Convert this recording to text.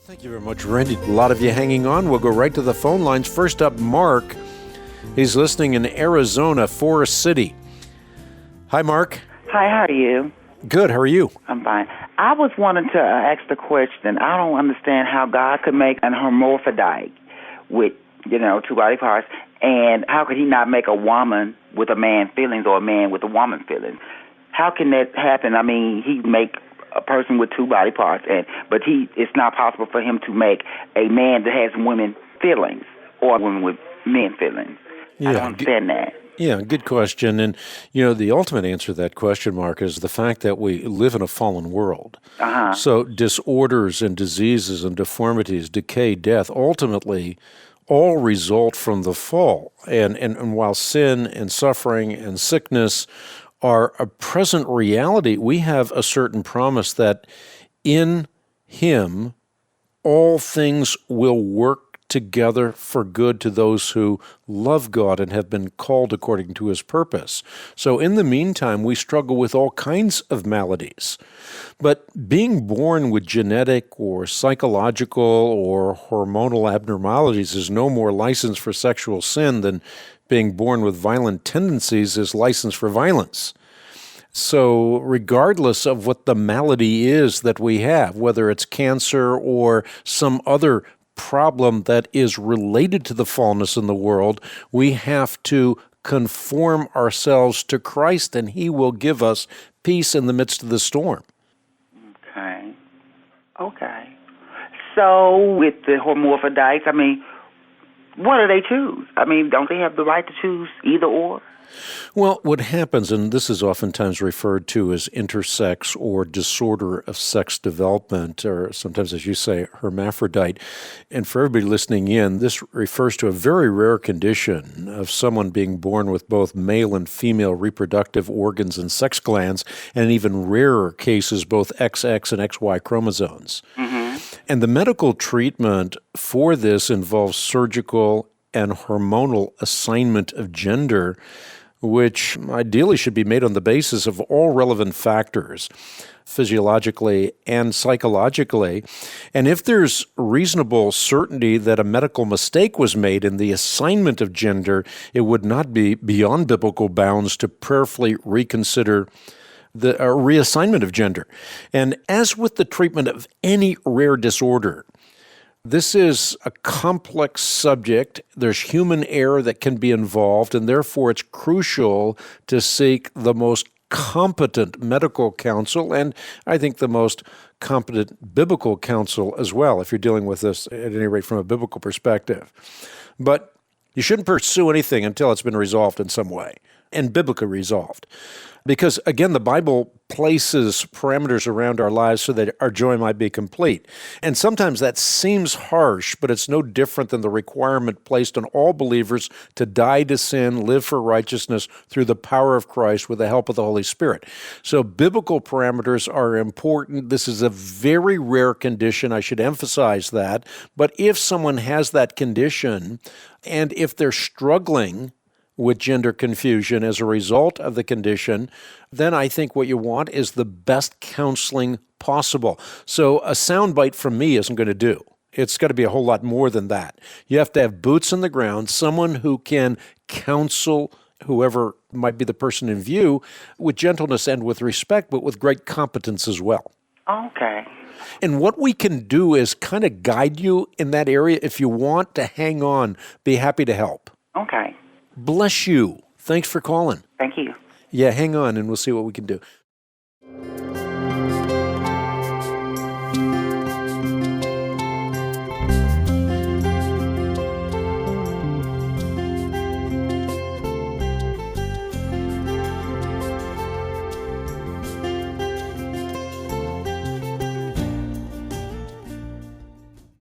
Thank you very much, Randy. A lot of you hanging on. We'll go right to the phone lines. First up, Mark. He's listening in Arizona, Forest City. Hi, Mark. Hi, how are you? Good. How are you? I'm fine. I was wanting to ask the question. I don't understand how God could make an hermaphrodite with, two body parts, and how could he not make a woman with a man feelings or a man with a woman feelings? How can that happen? I mean, he make a person with two body parts, but it's not possible for him to make a man that has women feelings or a woman with men feelings. Yeah, I don't understand that. Yeah, good question. And, the ultimate answer to that question, Mark, is the fact that we live in a fallen world. Uh-huh. So disorders and diseases and deformities, decay, death, ultimately all result from the fall. And while sin and suffering and sickness are a present reality, we have a certain promise that in Him all things will work together for good to those who love God and have been called according to His purpose. So in the meantime, we struggle with all kinds of maladies. But being born with genetic or psychological or hormonal abnormalities is no more license for sexual sin than being born with violent tendencies is license for violence. So regardless of what the malady is that we have, whether it's cancer or some other problem that is related to the fallenness in the world, we have to conform ourselves to Christ, and He will give us peace in the midst of the storm. Okay. So with the hermaphrodites, what do they choose? Don't they have the right to choose either or? Well, what happens, and this is oftentimes referred to as intersex or disorder of sex development, or sometimes, as you say, hermaphrodite. And for everybody listening in, this refers to a very rare condition of someone being born with both male and female reproductive organs and sex glands, and in even rarer cases, both XX and XY chromosomes. Mm-hmm. And the medical treatment for this involves surgical and hormonal assignment of gender, which ideally should be made on the basis of all relevant factors, physiologically and psychologically. And if there's reasonable certainty that a medical mistake was made in the assignment of gender, it would not be beyond biblical bounds to prayerfully reconsider the reassignment of gender. And as with the treatment of any rare disorder, this is a complex subject. There's human error that can be involved, and therefore it's crucial to seek the most competent medical counsel, and I think the most competent biblical counsel as well, if you're dealing with this at any rate from a biblical perspective. But you shouldn't pursue anything until it's been resolved in some way, and biblically resolved. Because, again, the Bible places parameters around our lives so that our joy might be complete. And sometimes that seems harsh, but it's no different than the requirement placed on all believers to die to sin, live for righteousness through the power of Christ with the help of the Holy Spirit. So biblical parameters are important. This is a very rare condition. I should emphasize that. But if someone has that condition, and if they're struggling with gender confusion as a result of the condition, then I think what you want is the best counseling possible. So a soundbite from me isn't going to do. It's got to be a whole lot more than that. You have to have boots on the ground, someone who can counsel whoever might be the person in view with gentleness and with respect, but with great competence as well. Okay. And what we can do is kind of guide you in that area. If you want to hang on, be happy to help. Okay. Bless you. Thanks for calling. Thank you. Yeah, hang on, and we'll see what we can do.